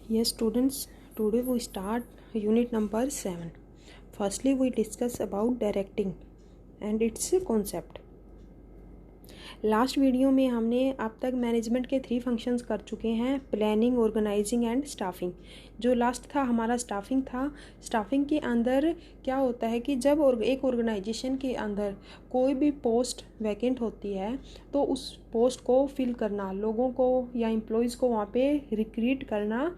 Yes, students, today we start unit number 7. Firstly, we discuss about directing and its concept. Last video में हमने अब तक management के 3 functions कर चुके हैं, प्लानिंग, ऑर्गेनाइजिंग एंड स्टाफिंग। जो लास्ट था हमारा स्टाफिंग था। स्टाफिंग के अंदर क्या होता है कि जब एक ऑर्गेनाइजेशन के अंदर कोई भी पोस्ट वैकेंट होती है तो उस पोस्ट को फिल करना, लोगों को या एम्प्लॉयज़ को वहाँ पे रिक्रूट करना,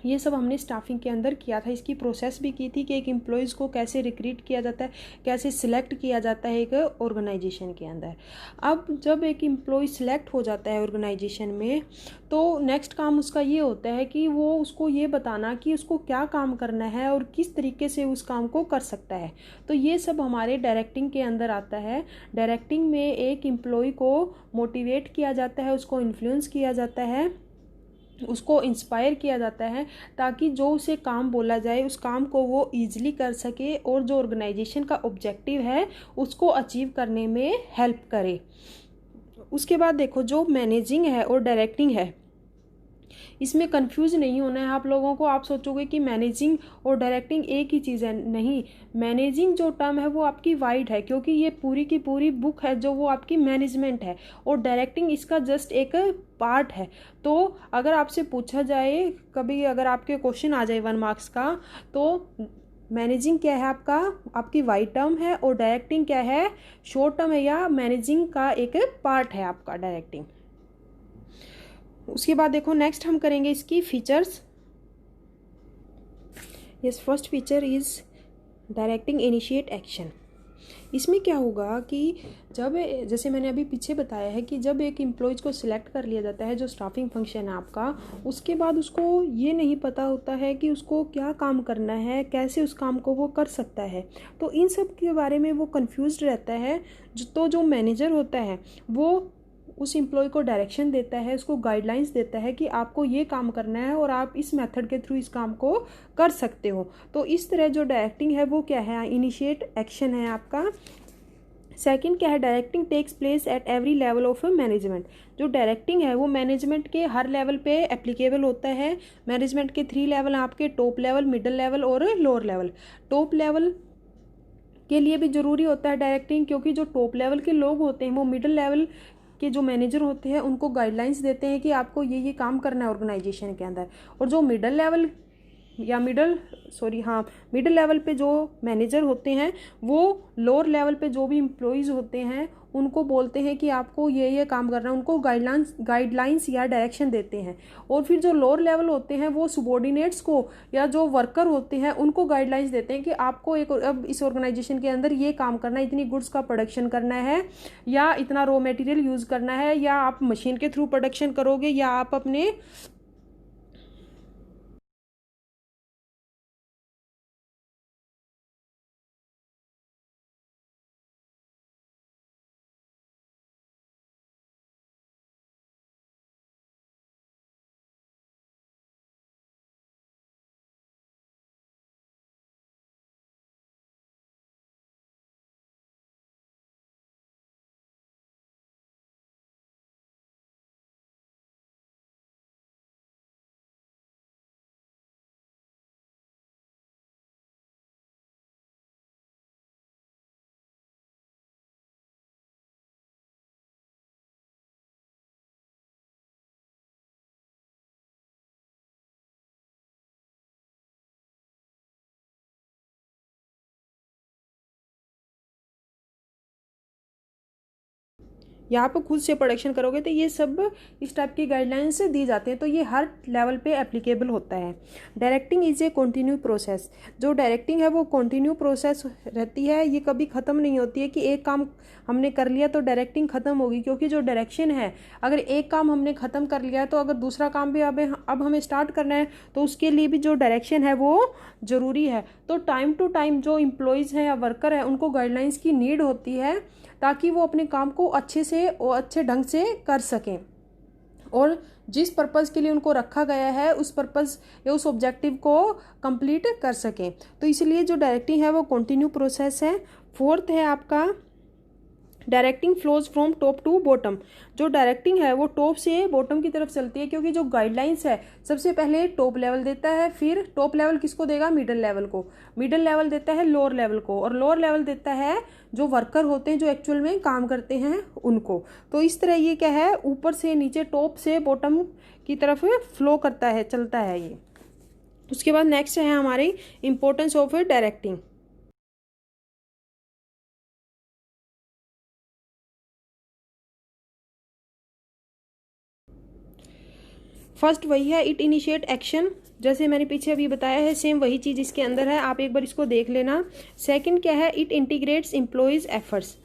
ये सब हमने स्टाफिंग के अंदर किया था। इसकी प्रोसेस भी की थी कि एक एम्प्लॉयज़ को कैसे रिक्रूट किया जाता है, कैसे सिलेक्ट किया जाता है एक ऑर्गेनाइजेशन के अंदर। अब जब एक एम्प्लॉय सिलेक्ट हो जाता है ऑर्गेनाइजेशन में तो नेक्स्ट काम उसका ये होता है कि वो उसको ये बताना कि उसको क्या काम करना है और किस तरीके से उस काम को कर सकता है। तो ये सब हमारे डायरेक्टिंग के अंदर आता है। डायरेक्टिंग में एक एम्प्लॉय को मोटिवेट किया जाता है, उसको इन्फ्लुएंस किया जाता है, उसको इंस्पायर किया जाता है ताकि जो उसे काम बोला जाए उस काम को वो ईजिली कर सके और जो ऑर्गेनाइजेशन का ऑब्जेक्टिव है उसको अचीव करने में हेल्प करे। उसके बाद देखो, जो मैनेजिंग है और डायरेक्टिंग है, इसमें कंफ्यूज नहीं होना है आप लोगों को। आप सोचोगे कि मैनेजिंग और डायरेक्टिंग एक ही चीज़ है, नहीं। मैनेजिंग जो टर्म है वो आपकी वाइड है क्योंकि ये पूरी की पूरी बुक है जो वो आपकी मैनेजमेंट है, और डायरेक्टिंग इसका जस्ट एक पार्ट है। तो अगर आपसे पूछा जाए कभी, अगर आपके क्वेश्चन आ जाए 1 मार्क्स का, तो मैनेजिंग क्या है आपकी वाइड टर्म है, और डायरेक्टिंग क्या है, शॉर्ट टर्म है या मैनेजिंग का एक पार्ट है आपका डायरेक्टिंग। उसके बाद देखो, नेक्स्ट हम करेंगे इसकी features. Yes, first feature is directing initiate action. इसमें क्या होगा कि जब, जैसे मैंने अभी पीछे बताया है कि जब एक एम्प्लॉयज़ को सिलेक्ट कर लिया जाता है, जो स्टाफिंग फंक्शन है आपका, उसके बाद उसको ये नहीं पता होता है कि उसको क्या काम करना है, कैसे उस काम को वो कर सकता है। तो इन सब के बारे में वो कंफ्यूज्ड रहता है। तो जो मैनेजर होता है वो उस एम्प्लॉय को डायरेक्शन देता है, उसको गाइडलाइंस देता है कि आपको ये काम करना है और आप इस मेथड के थ्रू इस काम को कर सकते हो। तो इस तरह जो डायरेक्टिंग है वो क्या है, इनिशिएट एक्शन है आपका। सेकंड क्या है, directing takes place at every level of management. जो डायरेक्टिंग है वो मैनेजमेंट के हर लेवल पे एप्लीकेबल होता है। मैनेजमेंट के 3 लेवल आपके, टॉप लेवल, मिडिल लेवल और लोअर लेवल। टॉप लेवल के लिए भी ज़रूरी होता है डायरेक्टिंग, क्योंकि जो टॉप लेवल के लोग होते हैं वो मिडिल लेवल के जो मैनेजर होते हैं उनको गाइडलाइंस देते हैं कि आपको ये काम करना है ऑर्गेनाइजेशन के अंदर। और जो मिडिल लेवल मिडिल लेवल पे जो मैनेजर होते हैं वो लोअर लेवल पे जो भी एम्प्लॉयज़ होते हैं उनको बोलते हैं कि आपको ये काम करना है, उनको गाइडलाइंस या डायरेक्शन देते हैं। और फिर जो लोअर लेवल होते हैं वो सबॉर्डिनेट्स को या जो वर्कर होते हैं उनको गाइडलाइंस देते हैं कि आपको अब इस ऑर्गेनाइजेशन के अंदर ये काम करना है, इतनी गुड्स का प्रोडक्शन करना है, या इतना रॉ मटेरियल यूज़ करना है, या आप मशीन के थ्रू प्रोडक्शन करोगे, या आप अपने यहाँ पर खुद से प्रोडक्शन करोगे, तो ये सब इस टाइप की गाइडलाइंस दी जाते हैं। तो ये हर लेवल पे एप्लीकेबल होता है। Directing is a continue process. जो डायरेक्टिंग है वो कंटिन्यू प्रोसेस रहती है, ये कभी ख़त्म नहीं होती है कि एक काम हमने कर लिया तो डायरेक्टिंग ख़त्म होगी। क्योंकि जो डायरेक्शन है, अगर एक काम हमने ख़त्म कर लिया तो अगर दूसरा काम भी अब हमें स्टार्ट करना है तो उसके लिए भी जो डायरेक्शन है वो ज़रूरी है। तो टाइम टू टाइम जो एम्प्लॉयज़ हैं या वर्कर हैं उनको गाइडलाइंस की नीड होती है ताकि वो अपने काम को अच्छे से और अच्छे ढंग से कर सकें, और जिस पर्पज़ के लिए उनको रखा गया है उस पर्पज़ या उस ऑब्जेक्टिव को कंप्लीट कर सकें। तो इसलिए जो डायरेक्टिंग है वो कंटिन्यू प्रोसेस है। फोर्थ है आपका directing flows from top to bottom. जो डायरेक्टिंग है वो टॉप से बॉटम की तरफ चलती है, क्योंकि जो गाइडलाइंस है सबसे पहले टॉप लेवल देता है, फिर टॉप लेवल किसको देगा, मिडिल लेवल को, मिडिल लेवल देता है लोअर लेवल को, और लोअर लेवल देता है जो वर्कर होते हैं जो एक्चुअल में काम करते हैं उनको। तो इस तरह ये क्या है, ऊपर से नीचे, टॉप से बॉटम की तरफ फ्लो करता है, चलता है ये। उसके बाद नेक्स्ट है हमारी इंपॉर्टेंस ऑफ डायरेक्टिंग। फर्स्ट वही है, इट इनिशिएट एक्शन, जैसे मैंने पीछे अभी बताया है सेम वही चीज़ इसके अंदर है, आप एक बार इसको देख लेना। सेकंड क्या है, it integrates employees efforts.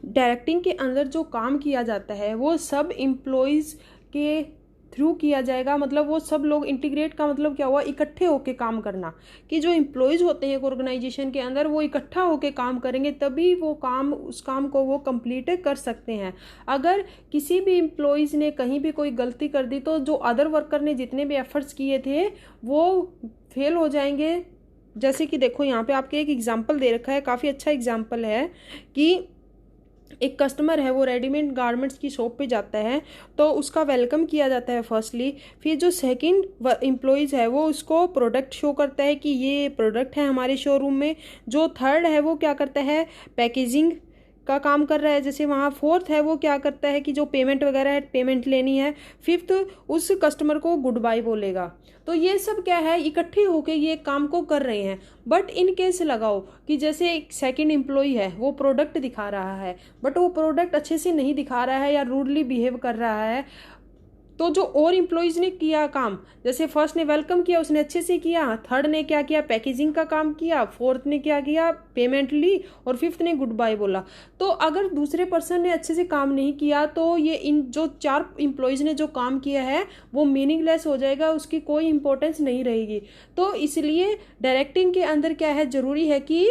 Directing के अंदर जो काम किया जाता है वो सब एम्प्लॉयज के थ्रू किया जाएगा, मतलब वो सब लोग, इंटीग्रेट का मतलब क्या हुआ, इकट्ठे होके काम करना, कि जो एम्प्लॉयज होते हैं एक ऑर्गेनाइजेशन के अंदर वो इकट्ठा होके काम करेंगे तभी वो काम, उस काम को वो कंप्लीट कर सकते हैं। अगर किसी भी एम्प्लॉयज ने कहीं भी कोई गलती कर दी तो जो अदर वर्कर ने जितने भी एफर्ट्स किए थे वो फेल हो जाएंगे। जैसे कि देखो यहाँ पे आपके एक एग्जाम्पल दे रखा है, काफ़ी अच्छा एग्जाम्पल है, कि एक कस्टमर है वो रेडीमेड गारमेंट्स की शॉप पे जाता है तो उसका वेलकम किया जाता है फर्स्टली, फिर जो सेकंड एम्प्लॉयज़ है वो उसको प्रोडक्ट शो करता है कि ये प्रोडक्ट है हमारे शोरूम में, जो थर्ड है वो क्या करता है, पैकेजिंग का काम कर रहा है, जैसे वहाँ फोर्थ है वो क्या करता है कि जो पेमेंट वगैरह है, पेमेंट लेनी है, फिफ्थ उस कस्टमर को गुड बाय बोलेगा। तो ये सब क्या है, इकट्ठे होके ये काम को कर रहे हैं। बट इन केस लगाओ कि जैसे एक सेकंड एम्प्लॉय है वो प्रोडक्ट दिखा रहा है बट वो प्रोडक्ट अच्छे से नहीं दिखा रहा है या रूडली बिहेव कर रहा है, तो जो और एम्प्लॉयज़ ने किया काम, जैसे फर्स्ट ने वेलकम किया उसने अच्छे से किया, थर्ड ने क्या किया, पैकेजिंग का काम किया, फोर्थ ने क्या किया, पेमेंट ली, और फिफ्थ ने गुड बाय बोला। तो अगर दूसरे पर्सन ने अच्छे से काम नहीं किया तो ये इन जो चार एम्प्लॉयज़ ने जो काम किया है वो मीनिंगलेस हो जाएगा, उसकी कोई इंपॉर्टेंस नहीं रहेगी। तो इसलिए डायरेक्टिंग के अंदर क्या है, ज़रूरी है कि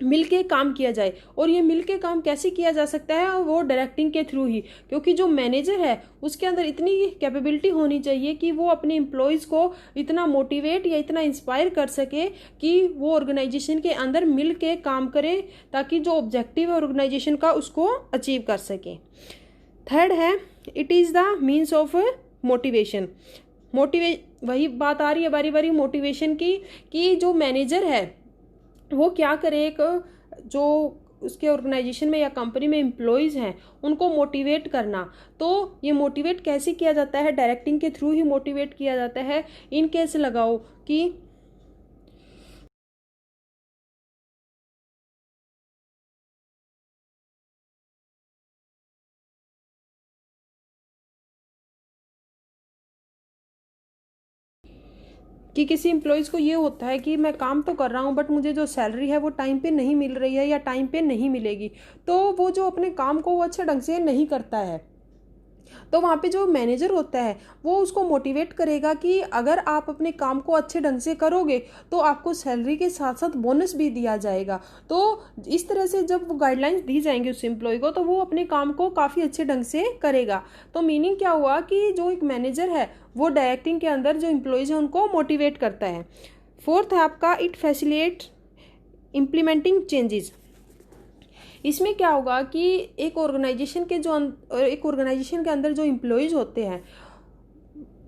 मिलके काम किया जाए। और ये मिलके काम कैसे किया जा सकता है, वो डायरेक्टिंग के थ्रू ही, क्योंकि जो मैनेजर है उसके अंदर इतनी कैपेबिलिटी होनी चाहिए कि वो अपने एम्प्लॉयज़ को इतना मोटिवेट या इतना इंस्पायर कर सके कि वो ऑर्गेनाइजेशन के अंदर मिल के काम करे, ताकि जो ऑब्जेक्टिव है ऑर्गेनाइजेशन का उसको अचीव कर सके। थर्ड है, it is the means of motivation. वही बात आ रही है बारी बारी मोटिवेशन की, कि जो मैनेजर है वो क्या करे, एक जो उसके ऑर्गेनाइजेशन में या कंपनी में एम्प्लॉयज़ हैं उनको मोटिवेट करना। तो ये मोटिवेट कैसे किया जाता है, डायरेक्टिंग के थ्रू ही मोटिवेट किया जाता है। इन केस लगाओ कि किसी एम्प्लॉयज़ को ये होता है कि मैं काम तो कर रहा हूँ बट मुझे जो सैलरी है वो टाइम पे नहीं मिल रही है या टाइम पे नहीं मिलेगी, तो वो जो अपने काम को वो अच्छे ढंग से नहीं करता है। तो वहाँ पे जो मैनेजर होता है वो उसको मोटिवेट करेगा कि अगर आप अपने काम को अच्छे ढंग से करोगे तो आपको सैलरी के साथ साथ बोनस भी दिया जाएगा। तो इस तरह से जब वो गाइडलाइंस दी जाएंगी उस एम्प्लॉय को तो वो अपने काम को काफ़ी अच्छे ढंग से करेगा। तो मीनिंग क्या हुआ कि जो एक मैनेजर है वो डायरेक्टिंग के अंदर जो एम्प्लॉयज़ हैं उनको मोटिवेट करता है। फोर्थ है आपका, इट फैसिलिटेट इम्प्लीमेंटिंग चेंजेस। इसमें क्या होगा कि एक ऑर्गेनाइजेशन के अंदर जो एम्प्लॉयज़ होते हैं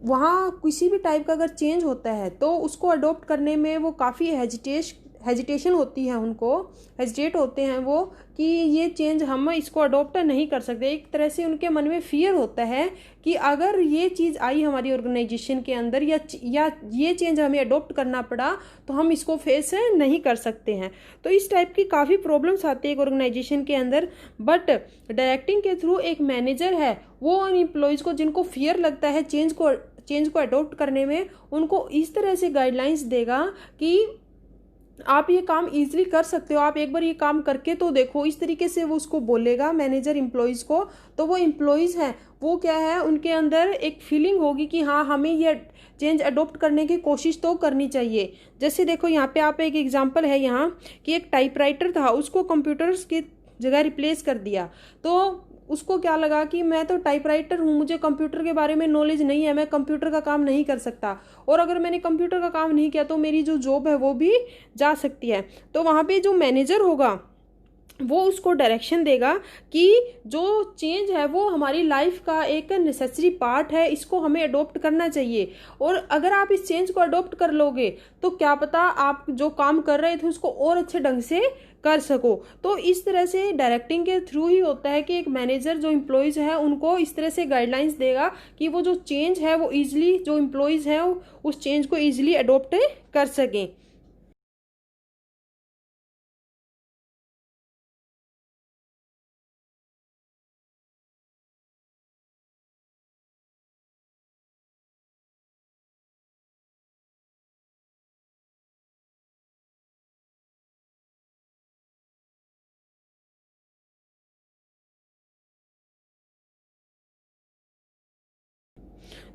वहाँ किसी भी टाइप का अगर चेंज होता है तो उसको अडॉप्ट करने में वो काफ़ी हेजिटेशन होती है, उनको हेजिटेट होते हैं वो कि ये चेंज हम इसको अडॉप्ट नहीं कर सकते। एक तरह से उनके मन में फियर होता है कि अगर ये चीज़ आई हमारी ऑर्गेनाइजेशन के अंदर या ये चेंज हमें अडॉप्ट करना पड़ा तो हम इसको फेस नहीं कर सकते हैं। तो इस टाइप की काफ़ी प्रॉब्लम्स आती है एक ऑर्गेनाइजेशन के अंदर। बट डायरेक्टिंग के थ्रू एक मैनेजर है वो उन एम्प्लॉयज़ को जिनको फियर लगता है चेंज को अडॉप्ट करने में, उनको इस तरह से गाइडलाइंस देगा कि आप ये काम इजीली कर सकते हो, आप एक बार ये काम करके तो देखो। इस तरीके से वो उसको बोलेगा मैनेजर एम्प्लॉयज़ को। तो वो एम्प्लॉयज़ हैं वो क्या है, उनके अंदर एक फीलिंग होगी कि हाँ हमें ये चेंज अडॉप्ट करने की कोशिश तो करनी चाहिए। जैसे देखो यहाँ पे आप एक एग्जांपल है यहाँ कि एक टाइपराइटर था उसको कंप्यूटर्स की जगह रिप्लेस कर दिया। तो उसको क्या लगा कि मैं तो टाइपराइटर हूँ, मुझे कंप्यूटर के बारे में नॉलेज नहीं है, मैं कंप्यूटर का काम नहीं कर सकता, और अगर मैंने कंप्यूटर का काम नहीं किया तो मेरी जो जॉब है वो भी जा सकती है। तो वहाँ पे जो मैनेजर होगा वो उसको डायरेक्शन देगा कि जो चेंज है वो हमारी लाइफ का एक नेसेसरी पार्ट है, इसको हमें अडॉप्ट करना चाहिए। और अगर आप इस चेंज को अडॉप्ट कर लोगे तो क्या पता आप जो काम कर रहे थे उसको और अच्छे ढंग से कर सको। तो इस तरह से डायरेक्टिंग के थ्रू ही होता है कि एक मैनेजर जो एम्प्लॉयज़ है उनको इस तरह से गाइडलाइंस देगा कि वो जो चेंज है वो ईजिली, जो एम्प्लॉयज़ हैं उस चेंज को ईजिली अडॉप्ट कर सकें।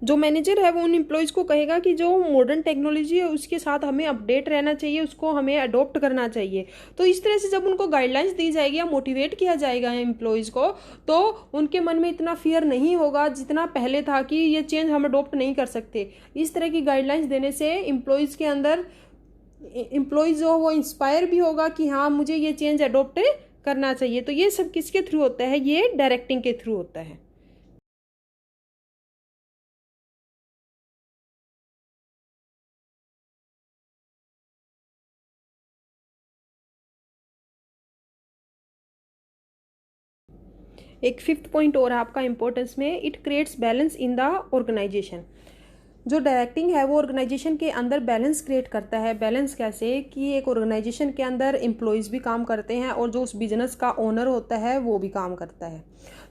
जो मैनेजर है वो उन एम्प्लॉयज़ को कहेगा कि जो मॉडर्न टेक्नोलॉजी है उसके साथ हमें अपडेट रहना चाहिए, उसको हमें अडॉप्ट करना चाहिए। तो इस तरह से जब उनको गाइडलाइंस दी जाएगी या मोटिवेट किया जाएगा एम्प्लॉयज़ को, तो उनके मन में इतना फियर नहीं होगा जितना पहले था कि ये चेंज हम अडॉप्ट नहीं कर सकते। इस तरह की गाइडलाइंस देने से एम्प्लॉयज़ के अंदर, एम्प्लॉयज़ जो वो इंस्पायर भी होगा कि हाँ मुझे ये चेंज अडॉप्ट करना चाहिए। तो ये सब किसके थ्रू होता है? ये डायरेक्टिंग के थ्रू होता है। एक फिफ्थ पॉइंट और है आपका इंपॉर्टेंस में, it creates balance in the organisation. जो डायरेक्टिंग है वो ऑर्गेनाइजेशन के अंदर बैलेंस क्रिएट करता है। बैलेंस कैसे? कि एक ऑर्गेनाइजेशन के अंदर एम्प्लॉयज़ भी काम करते हैं और जो उस बिजनेस का ओनर होता है वो भी काम करता है।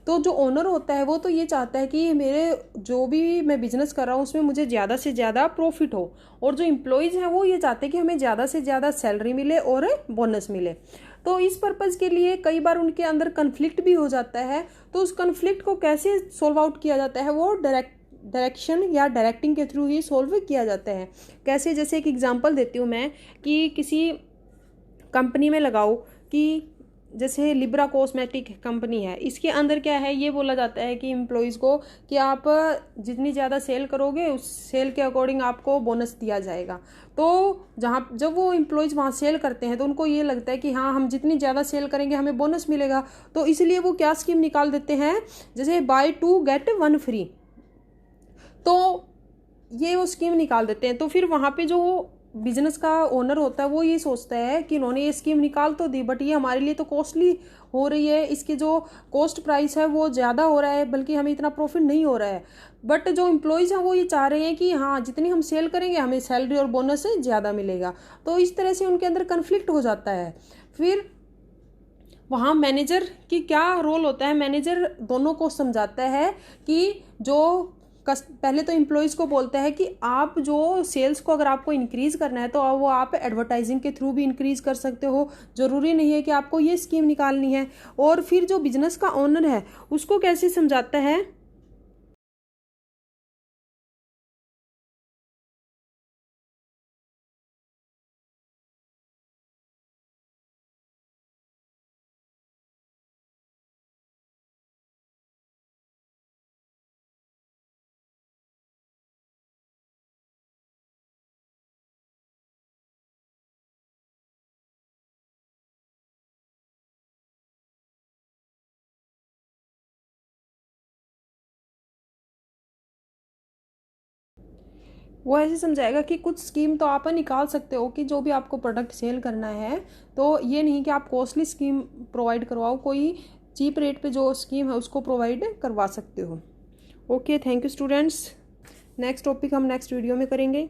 तो जो ओनर होता है वो तो ये चाहता है कि मेरे जो भी मैं बिजनेस कर रहा हूँ उसमें मुझे ज़्यादा से ज़्यादा प्रॉफिट हो, और जो एम्प्लॉयज़ हैं वो ये चाहते हैं कि हमें ज़्यादा से ज़्यादा सैलरी मिले और बोनस मिले। तो इस पर्पज़ के लिए कई बार उनके अंदर कन्फ्लिक्ट भी हो जाता है। तो उस कन्फ्लिक्ट को कैसे सॉल्व आउट किया जाता है? वो डायरेक्शन या डायरेक्टिंग के थ्रू ही सॉल्व किया जाता है। कैसे? जैसे एक एग्जांपल देती हूँ मैं कि किसी कंपनी में लगाओ कि जैसे लिब्रा कॉस्मेटिक कंपनी है, इसके अंदर क्या है, ये बोला जाता है कि एम्प्लॉयज़ को कि आप जितनी ज़्यादा सेल करोगे उस सेल के अकॉर्डिंग आपको बोनस दिया जाएगा। तो जहाँ जब वो एम्प्लॉयज़ वहाँ सेल करते हैं तो उनको ये लगता है कि हाँ हम जितनी ज़्यादा सेल करेंगे हमें बोनस मिलेगा। तो इसलिए वो क्या स्कीम निकाल देते हैं, जैसे बाय 2 गेट 1 फ्री। तो ये वो स्कीम निकाल देते हैं। तो फिर वहाँ पे जो बिजनेस का ओनर होता है वो ये सोचता है कि इन्होंने ये स्कीम निकाल तो दी बट ये हमारे लिए तो कॉस्टली हो रही है, इसके जो कॉस्ट प्राइस है वो ज़्यादा हो रहा है, बल्कि हमें इतना प्रॉफिट नहीं हो रहा है। बट जो एम्प्लॉयज़ हैं वो ये चाह रहे हैं कि हाँ जितनी हम सेल करेंगे हमें सैलरी और बोनस ज़्यादा मिलेगा। तो इस तरह से उनके अंदर कन्फ्लिक्ट हो जाता है। फिर वहाँ मैनेजर की क्या रोल होता है? मैनेजर दोनों को समझाता है कि जो पहले तो एम्प्लॉयज़ को बोलता है कि आप जो सेल्स को अगर आपको इंक्रीज़ करना है तो वो आप एडवर्टाइजिंग के थ्रू भी इंक्रीज़ कर सकते हो, ज़रूरी नहीं है कि आपको ये स्कीम निकालनी है। और फिर जो बिजनेस का ओनर है उसको कैसे समझाता है? वो ऐसे समझाएगा कि कुछ स्कीम तो आप निकाल सकते हो कि जो भी आपको प्रोडक्ट सेल करना है, तो ये नहीं कि आप कॉस्टली स्कीम प्रोवाइड करवाओ, कोई चीप रेट पे जो स्कीम है उसको प्रोवाइड करवा सकते हो। Okay, thank you students. Next topic हम नेक्स्ट वीडियो में करेंगे।